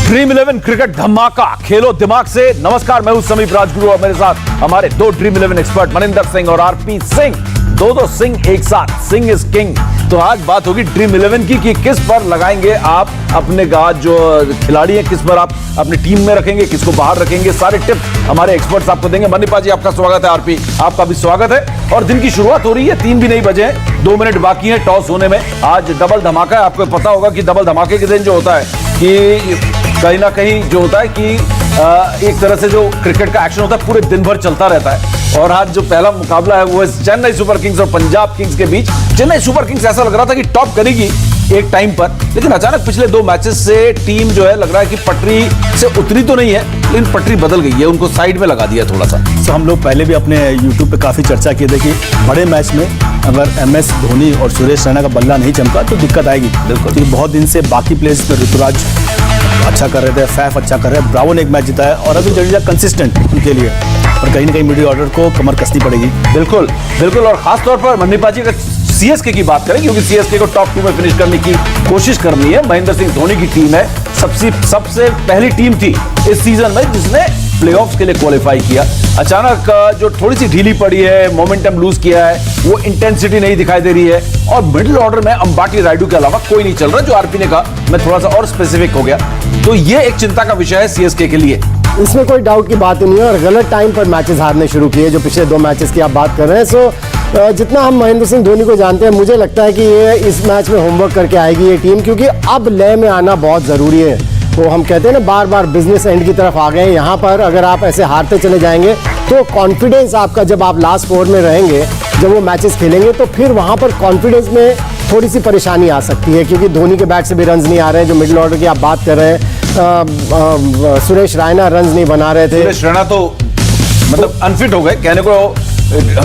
Dream 11 cricket धमाका, खेलो दिमाग से। नमस्कार, मैं हूं समीप राजगुरु और मेरे साथ हमारे दो ड्रीम 11 एक्सपर्ट मनिंदर सिंह और आरपी सिंह। दो सिंह एक साथ, सिंह इज किंग। तो आज बात होगी ड्रीम 11 की कि किस पर लगाएंगे आप अपने जो खिलाड़ी हैं, किस पर आप अपनी टीम में रखेंगे, किसको बाहर रखेंगे। सारे टिप्स हमारे एक्सपर्ट्स आपको देंगे। मनीपा जी, आपका स्वागत है। आरपी, आपका भी स्वागत है। और दिन की शुरुआत हो रही है, 3 भी नहीं बजे हैं, 2 मिनट बाकी हैं टॉस होने में। आज डबल धमाका है। आपको पता होगा कि डबल धमाके के दिन जो होता है कि कहीं ना कहीं जो होता है कि एक तरह से जो क्रिकेट का एक्शन होता है पूरे दिन भर चलता रहता है। और आज जो पहला मुकाबला है वो है चेन्नई सुपर किंग्स और पंजाब किंग्स के बीच। चेन्नई सुपर किंग्स ऐसा लग रहा था कि टॉप करेगी एक टाइम पर, लेकिन अचानक पिछले 2 मैचेस से टीम जो है लग रहा है कि पटरी से उतरी तो नहीं है, लेकिन पटरी बदल गई है, उनको साइड में लगा दिया थोड़ा सा। तो हम लोग पहले भी अपने YouTube पे काफी चर्चा किए थे कि बड़े मैच में अगर MS धोनी और सुरेश रैना का बल्ला नहीं चमका तो दिक्कत आएगी। बिल्कुल, क्योंकि बहुत दिन से बाकी प्लेयर्स में ऋतुराज अच्छा कर रहे थे, फैफ अच्छा कर रहे हैं, ब्रावो ने एक मैच जीता है और अभी जडेजा कंसिस्टेंट उनके लिए, और कहीं ना कहीं मिडिल ऑर्डर को कमर कसनी पड़ेगी। बिल्कुल बिल्कुल, और खासतौर पर मनीपा जी अगर CSK की बात करें, क्योंकि CSK को टॉप 2 में फिनिश करने की कोशिश करनी है। महेंद्र सिंह धोनी की टीम है, सबसे पहली टीम थी इस सीजन में जिसने प्लेऑफ्स के लिए क्वालिफाई किया। अचानक जो थोड़ी सी ढीली पड़ी है, मोमेंटम लूज किया है, वो इंटेंसिटी नहीं दिखाई दे रही है। और मिडिल ऑर्डर में अंबाटी रायडू के अलावा कोई नहीं चल रहा। जो आरपी ने कहा, मैं थोड़ा सा और स्पेसिफिक हो गया, तो ये एक चिंता का विषय है CSK के लिए। इसमें कोई डाउट की बात नहीं है। और गलत टाइम पर मैचेस हारने शुरू किए, जो पिछले 2 मैचेस की आप बात कर रहे हैं। सो जितना हम महेंद्र सिंह धोनी को जानते हैं, मुझे लगता है कि ये इस मैच में होमवर्क करके आएगी ये टीम, क्योंकि अब लय में आना बहुत ज़रूरी है। वो हम कहते हैं ना, बार बार बिजनेस एंड की तरफ आ गए हैं। यहाँ पर अगर आप ऐसे हारते चले जाएंगे तो कॉन्फिडेंस आपका, जब आप लास्ट 4 में रहेंगे, जब वो मैचेस खेलेंगे, तो फिर वहाँ पर कॉन्फिडेंस में थोड़ी सी परेशानी आ सकती है, क्योंकि धोनी के बैट से भी रन्स नहीं आ रहे हैं। जो मिडिल ऑर्डर की आप बात कर रहे हैं, सुरेश रैना रन्स नहीं बना रहे थे। सुरेश रैना तो मतलब अनफिट हो गए, कहने को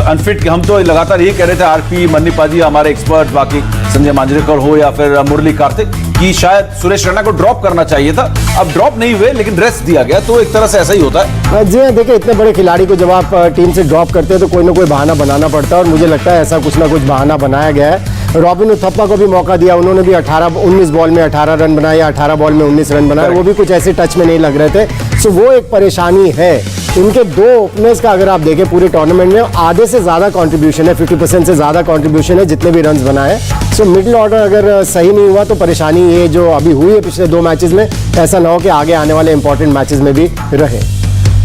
अनफिट। हम तो लगातार ये कह रहे थे, आरपी, मनीपा जी, हमारे एक्सपर्ट, बाकी संजय मांजरेकर हो या फिर मुरली कार्तिक, कि शायद सुरेश रैना को ड्रॉप करना चाहिए था। अब ड्रॉप नहीं हुए, लेकिन रेस्ट दिया गया, तो एक तरह से ऐसा ही होता है। जी देखिए, इतने बड़े खिलाड़ी को जब आप टीम से ड्रॉप करते हैं तो कोई ना कोई बहाना बनाना पड़ता है, और मुझे लगता है ऐसा कुछ ना कुछ बहाना बनाया गया है। रॉबिन उथप्पा को भी मौका दिया, उन्होंने भी 19 बॉल में 18 रन बनाए, या 18 बॉल में 19 रन बनाए, वो भी कुछ ऐसे टच में नहीं लग रहे थे। सो वो एक परेशानी है। इनके 2 ओपनर्स का अगर आप देखें पूरे टूर्नामेंट में, आधे से ज़्यादा कंट्रीब्यूशन है, 50% से ज़्यादा कंट्रीब्यूशन है जितने भी रन्स बनाए। सो मिडिल ऑर्डर अगर सही नहीं हुआ तो परेशानी ये जो अभी हुई है पिछले 2 मैचेस में, ऐसा ना हो कि आगे आने वाले इंपॉर्टेंट मैचेस में भी रहे।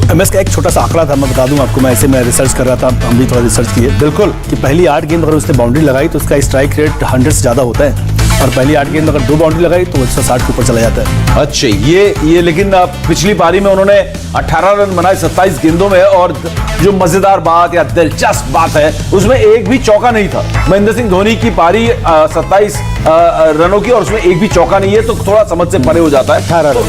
MS का एक छोटा सा आंकड़ा था, मैं बता दूं आपको। मैं रिसर्च कर रहा था, हम भी थोड़ा रिसर्च किए। बिल्कुल, कि पहली 8 गेंद अगर उसने बाउंड्री लगाई तो उसका स्ट्राइक रेट 100 से ज़्यादा होता है, और पहली 8 गेंद अगर 2 बाउंड्री लगाई तो 160 के ऊपर चला जाता है। अच्छा, ये लेकिन पिछली पारी में उन्होंने 18 रन बनाए 27 गेंदों में। और जो मजेदार बात या दिलचस्प बात है, उसमें एक भी चौका नहीं था। महेंद्र सिंह धोनी की पारी 27 रनों की, और उसमें एक भी चौका नहीं है, तो थोड़ा समझ से परे हो जाता है।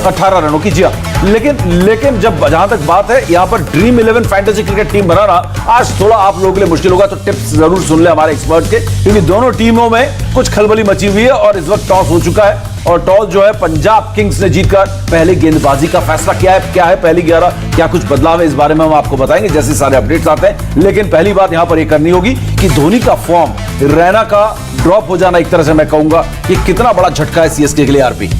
18 रनों की, जी हाँ। लेकिन जब जहां तक बात है यहाँ पर ड्रीम 11 फैंटेसी क्रिकेट टीम बनाना आज थोड़ा आप लोगों के लिए मुश्किल होगा, तो टिप्स जरूर सुन ले हमारे एक्सपर्ट के, क्योंकि दोनों टीमों में कुछ खलबली मची हुई है। और इस वक्त टॉस हो चुका है, और टॉस जो है पंजाब किंग्स ने जीतकर पहले गेंदबाजी का फैसला किया है। क्या है पहली 11, क्या कुछ बदलाव है, इस बारे में हम आपको बताएंगे जैसे सारे अपडेट्स आते हैं। लेकिन पहली बात यहां पर यह करनी होगी कि धोनी का फॉर्म, रैना का ड्रॉप हो जाना, एक तरह से मैं कहूंगा ये कितना बड़ा झटका है CSK के लिए। आरपी,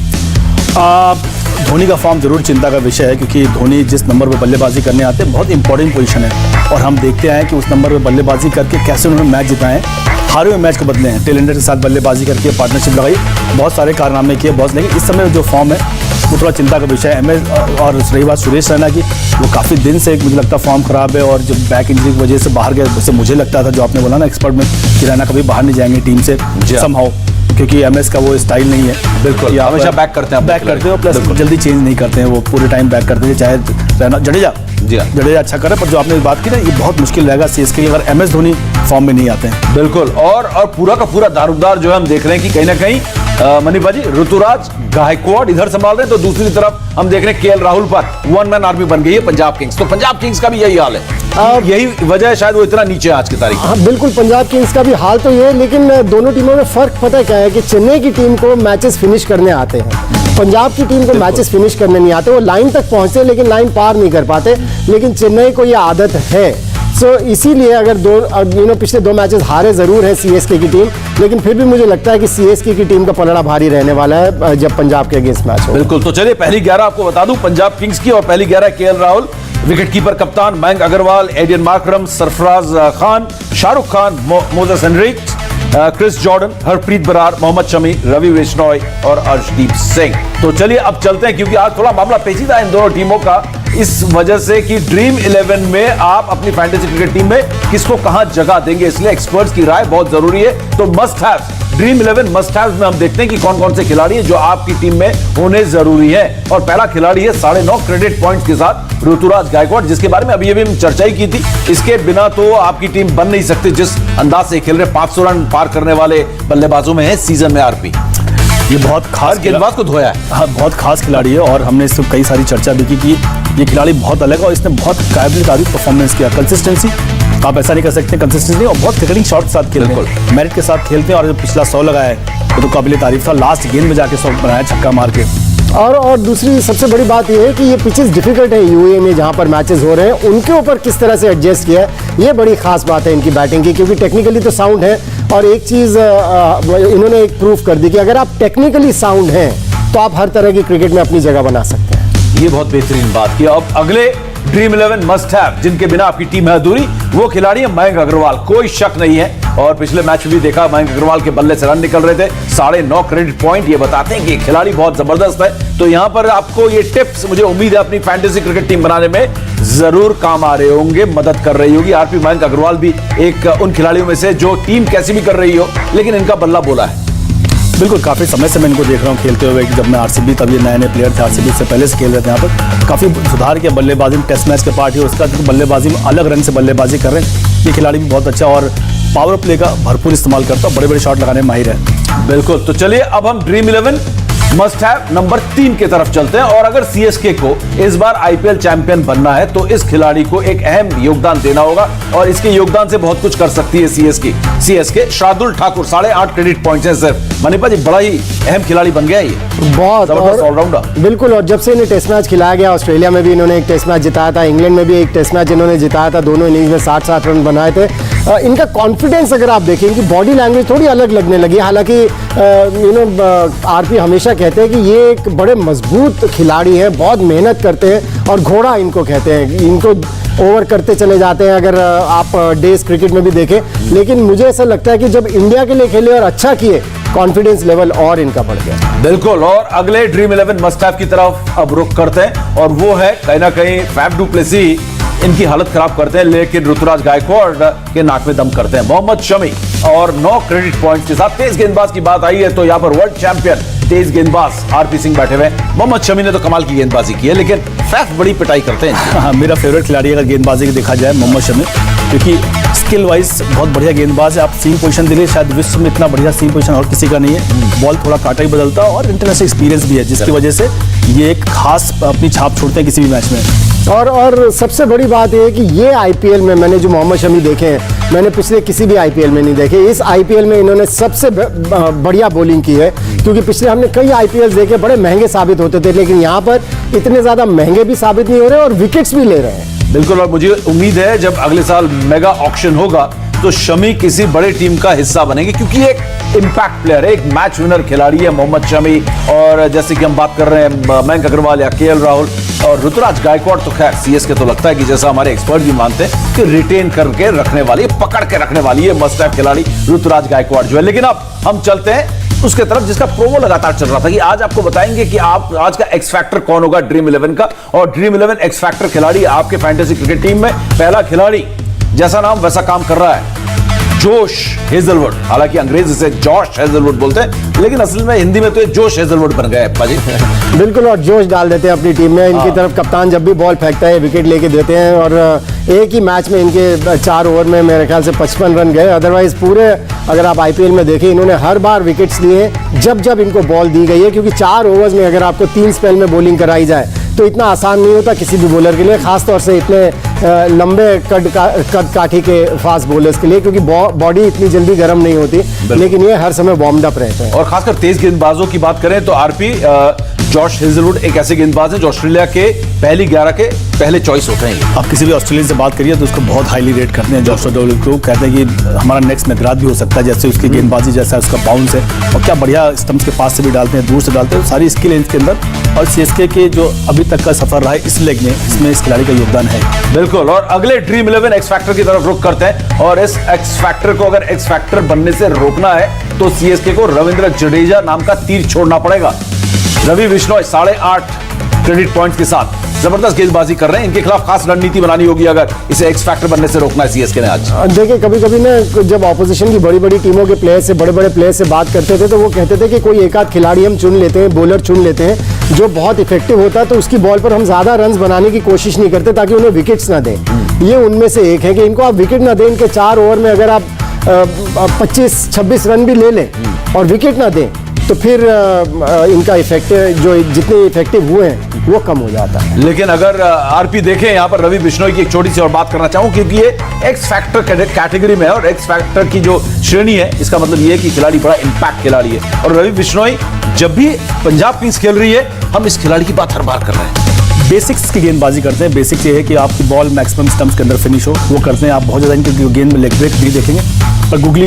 धोनी का फॉर्म जरूर चिंता का विषय है, क्योंकि धोनी जिस नंबर पर बल्लेबाजी करने आते हैं बहुत इंपॉर्टेंट पोजीशन है, और हम देखते हैं कि उस नंबर पर बल्लेबाजी करके कैसे उन्होंने मैच जिताए, हारे हुए मैच को बदले हैं। टेलेंडर के साथ बल्लेबाजी करके पार्टनरशिप लगाई, बहुत सारे कारनामे किए बहुत, लेकिन इस समय जो फॉर्म है वो थोड़ा चिंता का विषय है। MS और रही बात सुरेश रैना की, वो काफ़ी दिन से मुझे लगता है फॉर्म खराब है, और जब बैक इंजरी की वजह से बाहर गए, उससे मुझे लगता था, जो आपने बोला ना एक्सपर्ट में, कि रैना कभी बाहर नहीं जाएंगे टीम से समहाउ, क्योंकि MS का वो स्टाइल नहीं है। बिल्कुल, हमेशा बैक करते हो, प्लस जल्दी चेंज नहीं करते हैं, वो पूरे टाइम बैक करते हैं, चाहे रैना, जडेजा अच्छा करे। पर जो आपने बात की ना, ये बहुत मुश्किल रहेगा CSK के लिए अगर MS धोनी फॉर्म में नहीं आते हैं। बिल्कुल, और पूरा का पूरा दारोमदार जो है हम देख रहे हैं कि कहीं ना कहीं मनीपा जी, ऋतुराज गायकवाड़ इधर संभाल रहे हैं, तो दूसरी तरफ हम देख रहे हैं KL राहुल पर 1 मैन आर्मी बन गई है पंजाब किंग्स। तो पंजाब किंग्स का भी यही हाल है, यही वजह है शायद वो इतना नीचे है आज की तारीख। हाँ बिल्कुल, पंजाब किंग्स का भी हाल तो ये है, लेकिन दोनों टीमों में फर्क पता क्या है कि चेन्नई की टीम को मैचेस फिनिश करने आते हैं, पंजाब की टीम को मैचेस फिनिश करने नहीं आते। वो लाइन तक पहुंचते हैं लेकिन लाइन पार नहीं कर पाते, लेकिन चेन्नई को ये आदत है। सो इसीलिए अगर पिछले 2 मैचेस हारे जरूर है सीएसके की टीम, लेकिन फिर भी मुझे लगता है कि सीएसके की टीम का पलड़ा भारी रहने वाला है जब पंजाब के अगेंस्ट मैच हो। बिल्कुल, तो चलिए पहली 11 आपको बता दूं पंजाब किंग्स की, और पहली 11 केएल राहुल, विकेटकीपर कप्तान Mayank Agarwal, Aiden Markram, Sarfaraz Khan, Shahrukh Khan, Moises Henriques, Chris Jordan, Harpreet Brar, Mohammed Shami, Ravi Bishnoi और अर्शदीप सिंह। तो चलिए अब चलते हैं, क्योंकि आज थोड़ा मामला पेचीदा है इन दोनों टीमों का, इस वजह से कि ड्रीम 11 में आप अपनी फैंटेसी क्रिकेट टीम में किसको कहां जगह देंगे, इसलिए एक्सपर्ट्स की राय बहुत जरूरी है। तो must have dream 11 must have में हम देखते हैं कि कौन कौन से खिलाड़ी हैं जो आपकी टीम में होने जरूरी है। और पहला खिलाड़ी है 9.5 क्रेडिट पॉइंट्स के साथ ऋतुराज गायकवाड़, जिसके बारे में अभी अभी हम चर्चा ही की थी। इसके बिना तो आपकी टीम बन नहीं सकती, जिस अंदाज से खेल रहे 500 रन पार करने वाले बल्लेबाजों में है सीजन में आरपी। ये बहुत खास गेंदबाज को धोया है। हाँ, बहुत खास खिलाड़ी है और हमने इससे कई सारी चर्चा भी की कि ये खिलाड़ी बहुत अलग है और इसने बहुत काबिल तारीफ परफॉर्मेंस किया। कंसिस्टेंसी आप ऐसा नहीं कर सकते, कंसिस्टेंसी और बहुत क्रिकेटिंग शॉट के साथ खेलते हैं, मेरिट के साथ खेलते हैं। और जो पिछला 100 लगाया है तो काबिल तारीफ था, लास्ट गेंद में जाके 100 बनाया छक्का मार के। और दूसरी सबसे बड़ी बात यह है कि ये पिचेस डिफिकल्ट है यूएई में जहां पर मैचेस हो रहे हैं, उनके ऊपर किस तरह से एडजस्ट किया है, ये बड़ी खास बात है इनकी बैटिंग की, क्योंकि टेक्निकली तो साउंड है। और एक चीज इन्होंने एक प्रूफ कर दी कि अगर आप टेक्निकली साउंड हैं तो आप हर तरह की क्रिकेट में अपनी जगह बना सकते हैं। ये बहुत बेहतरीन बात की। अब अगले ड्रीम 11 मस्ट हैव जिनके बिना आपकी टीम है अधूरी, वो खिलाड़ी है मयंक अग्रवाल, कोई शक नहीं है। और पिछले मैच में भी देखा मयंक अग्रवाल के बल्ले से रन निकल रहे थे, 9.5 क्रेडिट पॉइंट, ये बताते हैं कि ये खिलाड़ी बहुत जबरदस्त है। तो यहां पर आपको ये टिप्स मुझे उम्मीद है अपनी फैंटेसी क्रिकेट टीम बनाने में जरूर काम आ रहे होंगे, मदद कर रही होगी। आरपी मयंक अग्रवाल भी एक उन खिलाड़ियों में से जो टीम कैसी भी कर रही हो लेकिन इनका बल्ला बोला है। बिल्कुल, काफ़ी समय से मैं इनको देख रहा हूँ खेलते हुए। जब मैं आरसीबी, तब ये नए प्लेयर थे, आरसीबी से पहले से खेल रहे थे यहाँ पर। काफ़ी सुधार किया बल्लेबाजी में, टेस्ट मैच के पार्ट है उसका, बल्लेबाजी में अलग रंग से बल्लेबाजी कर रहे हैं। ये खिलाड़ी भी बहुत अच्छा और पावर प्ले का भरपूर इस्तेमाल करता है, बड़े बड़े शॉट लगाने में माहिर है। बिल्कुल, तो चलिए अब हम ड्रीम 11 मस्ट हैव नंबर 3 की तरफ चलते हैं। और अगर सीएसके को इस बार आईपीएल चैंपियन बनना है तो इस खिलाड़ी को एक अहम योगदान देना होगा, और इसके योगदान से बहुत कुछ कर सकती है CSK. Shardul Thakur 8.5 credit points हैं सिर्फ। मणिपा जी, बड़ा ही अहम खिलाड़ी बन गया ये, बहुत ऑलराउंडर। बिल्कुल, और जब से इन्हें टेस्ट मैच खिलाया गया, ऑस्ट्रेलिया में भी इन्होंने एक टेस्ट मैच जिताया था, इंग्लैंड में भी एक टेस्ट मैच इन्होंने जिताया था, दोनों इनिंग्स में 60 रन बनाए थे। इनका कॉन्फिडेंस अगर आप देखें, इनकी बॉडी लैंग्वेज थोड़ी अलग लगने लगी। हालांकि आरपी हमेशा कहते हैं कि ये एक बड़े मजबूत खिलाड़ी हैं, बहुत मेहनत करते हैं और घोड़ा इनको कहते हैं, इनको ओवर करते चले जाते हैं अगर आप डेज क्रिकेट में भी देखें। लेकिन मुझे ऐसा लगता है कि जब इंडिया के लिए खेले और अच्छा किए, कॉन्फिडेंस लेवल और इनका बढ़ गया। बिल्कुल, और अगले ड्रीम 11 मस्ट हैव की तरफ अब रुख करते हैं, और वो है कहीं ना कहीं फैफ डू प्लेसी। इनकी हालत खराब करते हैं लेकिन ऋतुराज गायकवाड़ के नाक में दम करते हैं। मोहम्मद शमी और 9 क्रेडिट पॉइंट्स के साथ। तेज गेंदबाज की बात आई है तो यहाँ पर वर्ल्ड चैंपियन तेज गेंदबाज आरपी सिंह बैठे हुए। मोहम्मद शमी ने तो कमाल की गेंदबाजी की है, लेकिन फैफ बड़ी पिटाई करते हैं। हाँ, मेरा फेवरेट खिलाड़ी अगर गेंदबाजी की देखा जाए मोहम्मद शमी, क्योंकि स्किल वाइज बहुत बढ़िया गेंदबाज है। आप सीम पोजीशन दिले, शायद विश्व में इतना बढ़िया सीम पोजीशन और किसी का नहीं है। बॉल थोड़ा काटा ही बदलता और इंटरनेशनल एक्सपीरियंस भी है, जिसकी वजह से ये एक खास अपनी छाप छोड़ते हैं किसी भी मैच में। और सबसे बड़ी बात यह है कि ये आईपीएल में मैंने जो मोहम्मद शमी देखे हैं, मैंने पिछले किसी भी आईपीएल में नहीं देखे। इस आईपीएल में इन्होंने सबसे बढ़िया बॉलिंग की है, क्योंकि पिछले हमने कई आईपीएल देखे, बड़े महंगे साबित होते थे, लेकिन यहाँ पर इतने ज्यादा महंगे भी साबित नहीं हो रहे और विकेट्स भी ले रहे हैं। बिल्कुल, और मुझे उम्मीद है जब अगले साल मेगा ऑक्शन होगा तो शमी किसी बड़े टीम का हिस्सा बनेंगे, क्योंकि एक इंपैक्ट प्लेयर है, एक मैच विनर खिलाड़ी है मोहम्मद शमी। और जैसे कि हम बात कर रहे हैं मयंक अग्रवाल या केएल राहुल और ऋतुराज गायकवाड़, तो खैर सीएसके तो लगता है कि जैसा हमारे एक्सपर्ट भी मानते हैं कि रिटेन करके रखने वाली, पकड़ के रखने वाली है मस्ट हैव खिलाड़ी ऋतुराज गायकवाड़ जो है। लेकिन अब हम चलते हैं उसके तरफ जिसका प्रोमो लगातार चल रहा था कि आज आपको बताएंगे कि आप आज का एक्स फैक्टर कौन होगा ड्रीम 11 का, और ड्रीम 11 एक्स फैक्टर खिलाड़ी आपके फैंटेसी क्रिकेट टीम में। पहला खिलाड़ी, जैसा नाम वैसा काम कर रहा है, जोश हेजलवुड। हालांकि अंग्रेज इसे जॉश हेजलवुड बोलते हैं, लेकिन असल में हिंदी में तो ये जोश हेजलवुड बन गया है पाजी। बिल्कुल, और जोश डाल देते हैं अपनी टीम में। इनकी तरफ कप्तान जब भी बॉल फेंकता है विकेट लेके देते हैं, और एक ही मैच में इनके 4 ओवर में मेरे ख्याल से 55 रन गए। अदरवाइज पूरे अगर आप आईपीएल में देखें, इन्होंने हर बार विकेट्स लिए जब जब इनको बॉल दी गई है, क्योंकि 4 ओवर्स में अगर आपको 3 स्पेल में बॉलिंग कराई जाए तो इतना आसान नहीं होता किसी भी बॉलर के लिए, खासतौर से इतने लंबे कद काठी के फास्ट बॉलर्स के लिए, क्योंकि बॉडी इतनी जल्दी गर्म नहीं होती, लेकिन ये हर समय वार्म्ड अप रहते हैं। और खासकर तेज गेंदबाजों की बात करें तो आरपी जॉश हेजलवुड एक ऐसे गेंदबाज हैं जो ऑस्ट्रेलिया के पहली 11 के पहले चॉइस होते हैं। आप किसी भी ऑस्ट्रेलियन से बात करिए तो उसको बहुत हाईली रेट करते हैं जॉश हेजलवुड को, कहते हैं कि हमारा नेक्स्ट मैकग्राथ भी हो सकता है, जैसे उसकी गेंदबाजी, जैसा उसका बाउंस है, और क्या बढ़िया स्टंप्स के पास से भी डालते हैं, दूर से डालते हैं, सारी स्किल है इसके अंदर। और सीएसके के जो अभी तक का सफर रहा है इस लेग में, इसमें इस खिलाड़ी का योगदान है। बिल्कुल। और अगले ड्रीम 11 एक्स फैक्टर की तरफ रुख करते हैं, और इस एक्स फैक्टर को अगर एक्स फैक्टर बनने से रोकना है तो सीएसके को रविंद्र जडेजा नाम का तीर छोड़ना पड़ेगा। रवि बिश्नोई 8.5 क्रेडिट पॉइंट्स के साथ जबरदस्त गेंदबाजी कर रहे हैं, इनके खिलाफ खास रणनीति बनानी होगी अगर इसे एक्स फैक्टर बनने से रोकना है सीएसके ने आज। देखिए, कभी कभी ना जब ऑपोजिशन की बड़ी बड़ी टीमों के प्लेयर से, बड़े बड़े प्लेयर से बात करते थे तो वो कहते थे कि कोई एक आध खिलाड़ी हम चुन लेते हैं, बॉलर चुन लेते हैं जो बहुत इफेक्टिव होता है, तो उसकी बॉल पर हम ज्यादा रन बनाने की कोशिश नहीं करते ताकि उन्हें विकेट्स ना दें। ये उनमें से एक है कि इनको आप विकेट ना दें, इनके 4 ओवर में अगर आप 25-26 रन भी ले लें और विकेट ना दें तो फिर इनका इफेक्ट जो जितने इफेक्टिव हुए हैं वो कम हो जाता है। लेकिन अगर आरपी देखें, यहाँ पर रवि बिश्नोई की एक छोटी सी और बात करना चाहूँ, क्योंकि ये एक्स फैक्टर कैटेगरी में है और एक्स फैक्टर की जो श्रेणी है इसका मतलब ये है कि खिलाड़ी बड़ा इंपैक्ट खिलाड़ी है। और रवि बिश्नोई जब भी पंजाब किंग्स खेल रही है हम इस खिलाड़ी की बात हर बार कर रहे हैं। बेसिक्स की गेंदबाजी करते हैं। बेसिक्स ये है कि आपकी बॉल मैक्सिमम स्टंप्स के अंदर फिनिश हो, वो करते हैं। आप बहुत ज़्यादा इनके गेंद में लेग ब्रेक भी देखेंगे, पर गुगली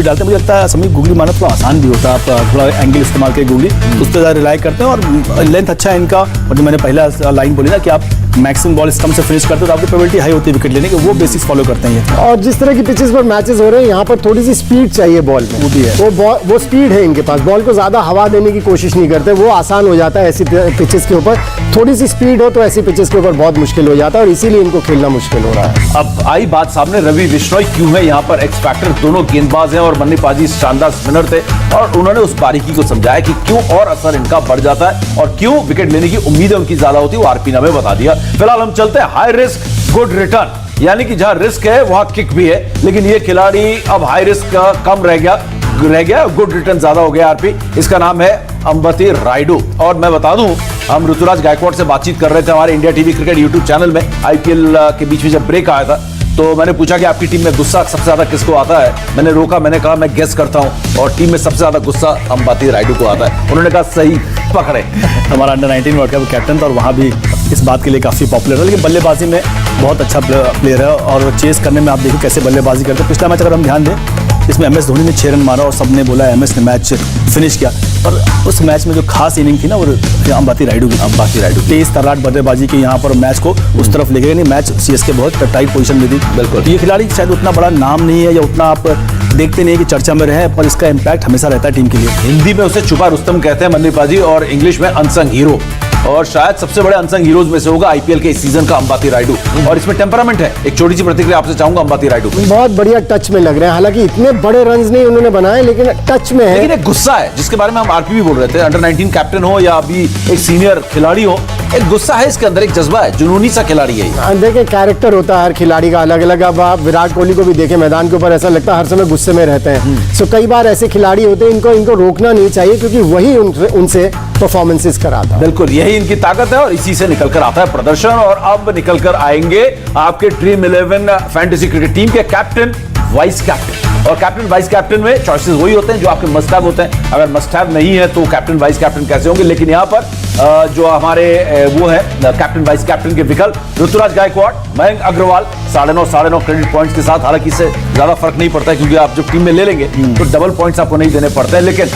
डालते हैं। मुझे लगता है समीप गुगली मारना थोड़ा आसान भी होता है, आप थोड़ा एंगल इस्तेमाल करके गुगली उस पर ज़्यादा रिलाई करते हैं, और लेंथ अच्छा है इनका। और जो मैंने पहला लाइन बोली ना कि आप मैक्सिमम बॉल स्टंप से फिनिश करते हो तो आपकी प्रोबेबिलिटी हाई होती है विकेट लेने की, वो बेसिक्स फॉलो करते हैं ये। और जिस तरह की पिचेस पर मैचेस हो रहे हैं यहाँ पर थोड़ी सी स्पीड चाहिए बॉल में, वो भी है। वो स्पीड है इनके पास, बॉल को ज्यादा हवा देने की कोशिश नहीं करते, वो आसान हो जाता है ऐसी पिचेस के ऊपर। थोड़ी सी स्पीड हो तो ऐसी पिचेस के ऊपर बहुत मुश्किल हो जाता है और इसीलिए इनको खेलना मुश्किल हो रहा है। अब आई बात सामने, रवि बिश्नोई क्यों है यहाँ पर एक्स फैक्टर? दोनों गेंदबाज हैं और मन्नी पाजी शानदार स्पिनर थे, और उन्होंने उस बारीकी को समझाया कि क्यों और असर इनका बढ़ जाता है और क्यों विकेट लेने की उम्मीदें उनकी ज्यादा होती है, वो आरपी ने हमें बता दिया। फिलहाल हम चलते हैं हाई रिस्क गुड रिटर्न, यानी कि जहां रिस्क है वहां किक भी है, लेकिन ये खिलाड़ी अब हाई रिस्क कम रह गया, गुड रिटर्न ज्यादा हो गया आरपी। इसका नाम है अंबती रायडू। और मैं बता दूं, हम ऋतुराज गायकवाड़ से बातचीत कर रहे थे हमारे India TV cricket YouTube channel में, आईपीएल के बीच में जब ब्रेक आया था तो मैंने पूछा कि आपकी टीम में गुस्सा सबसे ज्यादा किसको आता है। मैंने रोका, मैंने कहा मैं गेस करता हूं, और टीम में सबसे ज्यादा गुस्सा अंबती रायडू को आता है। उन्होंने कहा सही पकड़े। हमारा अंडर 19 वर्ल्ड कप कैप्टन था और वहाँ भी इस बात के लिए काफ़ी पॉपुलर है, लेकिन बल्लेबाजी में बहुत अच्छा प्लेयर है और चेस करने में आप देखो कैसे बल्लेबाजी करते हैं। पिछला मैच अगर हम ध्यान दें, इसमें एमएस धोनी ने 6 रन मारा और सबने बोला एमएस ने मैच फिनिश किया, पर उस मैच में जो खास इनिंग थी ना वो अंबती रायडू तेज तर्राट बल्लेबाजी की यहाँ पर मैच को उस तरफ ले गए। नहीं, मैच सीएसके बहुत टाइट पोजीशन में थी। बिल्कुल, ये खिलाड़ी शायद उतना बड़ा नाम नहीं है या उतना आप देखते नहीं है कि चर्चा में रहे, पर इसका इम्पैक्ट हमेशा रहता है टीम के लिए। हिंदी में उसे छुपा रुस्तम कहते हैं मन्नी पाजी, और इंग्लिश में अनसंग हीरो, और शायद सबसे बड़े अनसंग हीरोज में से होगा आईपीएल के इस सीजन का अंबती रायडू। और इसमें टेम्परामेंट है। एक छोटी सी प्रतिक्रिया आपसे चाहूंगा अंबती रायडू। बहुत बढ़िया टच में लग रहे हैं, हालांकि इतने बड़े रन्स नहीं उन्होंने बनाए लेकिन टच में है। लेकिन एक गुस्सा है जिसके बारे में हम आरपी भी बोल रहे थे, अंडर 19 कैप्टन हो या अभी एक सीनियर खिलाड़ी हो, एक गुस्सा है इसके अंदर, एक जज्बा है, जुनूनी सा खिलाड़ी है। देखिए, कैरेक्टर होता है हर खिलाड़ी का अलग अलग। अब आप विराट कोहली को भी देखें, मैदान के ऊपर ऐसा लगता है हर समय गुस्से में रहते हैं। सो कई बार ऐसे खिलाड़ी होते हैं, इनको रोकना नहीं चाहिए क्योंकि वही उनसे परफॉर्मेंसेस कराता है। बिल्कुल, यही इनकी ताकत है और इसी से निकल कर आता है प्रदर्शन। और अब निकल कर आएंगे आपके ड्रीम 11 फैंटेसी क्रिकेट टीम के कैप्टन, वाइस कैप्टन। और कैप्टन वाइस कैप्टन में चॉइसेस वही होते हैं जो आपके मस्ट हैव होते हैं। अगर मस्ट हैव नहीं है तो कैप्टन वाइस कैप्टन कैसे होंगे? लेकिन यहाँ पर जो हमारे वो है कैप्टन वाइस कैप्टन के विकल्प ऋतुराज गायकवाड़, मयंक अग्रवाल 9.5 क्रेडिट पॉइंट्स के साथ। हालांकि इससे ज्यादा फर्क नहीं पड़ता है क्योंकि आप जो टीम में ले लेंगे तो डबल पॉइंट्स आपको नहीं देने पड़ते हैं। लेकिन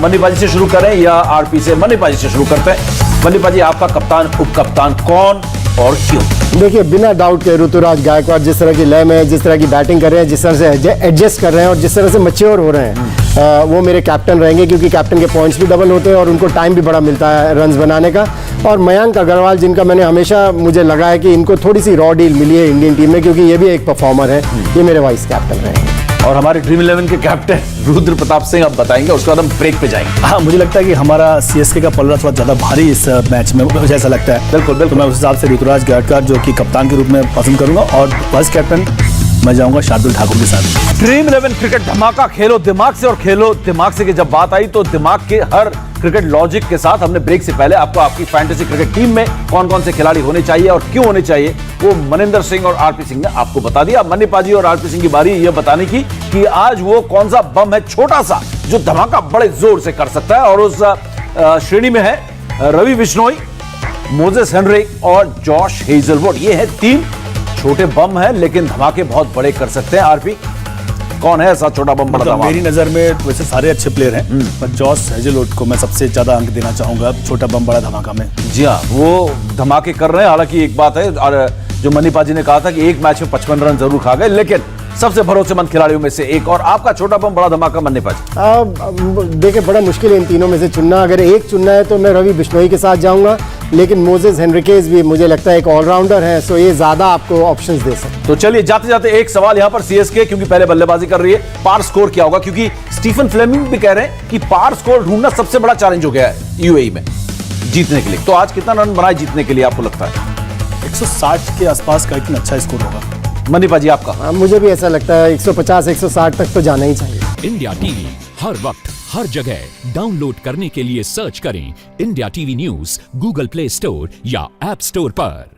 मन्नी पाजी से शुरू करें या आरपी से? मन्नी पाजी से शुरू करते हैं। मन्नी पाजी, आपका कप्तान उप कप्तान कौन और क्यों? देखिए, बिना डाउट के ऋतुराज गायकवाड़ जिस तरह की लय में, जिस तरह की बैटिंग कर रहे हैं, जिस तरह से एडजस्ट कर रहे हैं और जिस तरह से मैच्योर हो रहे हैं, वो मेरे कैप्टन रहेंगे क्योंकि कैप्टन के पॉइंट्स भी डबल होते हैं और उनको टाइम भी बड़ा मिलता है रन्स बनाने का। और मयंक अग्रवाल, जिनका मैंने हमेशा मुझे लगा है कि इनको थोड़ी सी रॉ डील मिली है इंडियन टीम में क्योंकि ये भी एक परफॉर्मर है, ये मेरे वाइस कैप्टन रहेंगे। और हमारे ड्रीम 11 के कैप्टन रुद्र प्रताप सिंह अब बताएंगे, उसके बाद हम ब्रेक पे जाएंगे। हाँ, मुझे लगता है कि हमारा सीएसके का पलड़ा थोड़ा ज़्यादा भारी इस मैच में मुझे ऐसा लगता है। बिल्कुल, तो मैं उस हिसाब से ऋतुराज गायकवाड़ जो कि कप्तान के रूप में पसंद करूंगा, और वाइस कैप्टन मैं जाऊंगा शार्दुल ठाकुर के साथ। ड्रीम 11 क्रिकेट धमाका, खेलो दिमाग से। और खेलो दिमाग से की जब बात आई तो दिमाग के हर क्रिकेट लॉजिक के साथ हमने ब्रेक से पहले आपको आपकी फैंटेसी क्रिकेट टीम में कौन कौन से खिलाड़ी होने चाहिए और क्यों होने चाहिए वो मनिंदर सिंह और आरपी सिंह ने आपको बता दिया। मन्नी पाजी और आरपी सिंह की बारी यह बताने की कि आज वो कौन सा बम है छोटा सा जो धमाका बड़े जोर से कर सकता है, और उस श्रेणी में है रवि बिश्नोई, मोजेस हेनरिक और जॉश हेजलवुड। ये है 3 छोटे बम है लेकिन धमाके बहुत बड़े कर सकते हैं। आरपी, कौन है ऐसा छोटा बम बड़ा धमाका? मेरी नजर में वैसे सारे अच्छे प्लेयर हैं, पर जॉश हेजलवुड को मैं सबसे ज्यादा अंक देना चाहूंगा छोटा बम बड़ा धमाका में। जी हाँ, वो धमाके कर रहे हैं। हालांकि एक बात है, और जो मनी पाजी ने कहा था कि एक मैच में 55 रन जरूर खा गए, लेकिन सबसे भरोसेमंद खिलाड़ियों में से एक। और आपका छोटा बम बड़ा धमाका मन्नी पाजी? देखिए, बड़ा मुश्किल है इन तीनों में से चुनना। अगर एक चुनना है तो मैं रवि बिश्नोई के साथ जाऊंगा, लेकिन मोजेस हेनरिकेज भी मुझे लगता है एक ऑलराउंडर है, सो ये ज्यादा आपको ऑप्शंस दे सकते हैं। तो चलिए जाते जाते एक सवाल यहां पर सीएसके, क्योंकि पहले बल्लेबाजी कर रही है, पार स्कोर क्या होगा? क्योंकि स्टीफन फ्लेमिंग भी कह रहे हैं कि पार स्कोर ढूंढना सबसे बड़ा चैलेंज हो गया है यूएई में जीतने के लिए। तो आज कितना रन बनाए जीतने के लिए आपको लगता है? 160 के आसपास का एक अच्छा स्कोर होगा। मनी पाजी आपका? मुझे भी ऐसा लगता है 150-160 तक तो जाना ही चाहिए। इंडिया टीवी हर वक्त हर जगह डाउनलोड करने के लिए सर्च करें India TV news Google play store या ऐप स्टोर पर।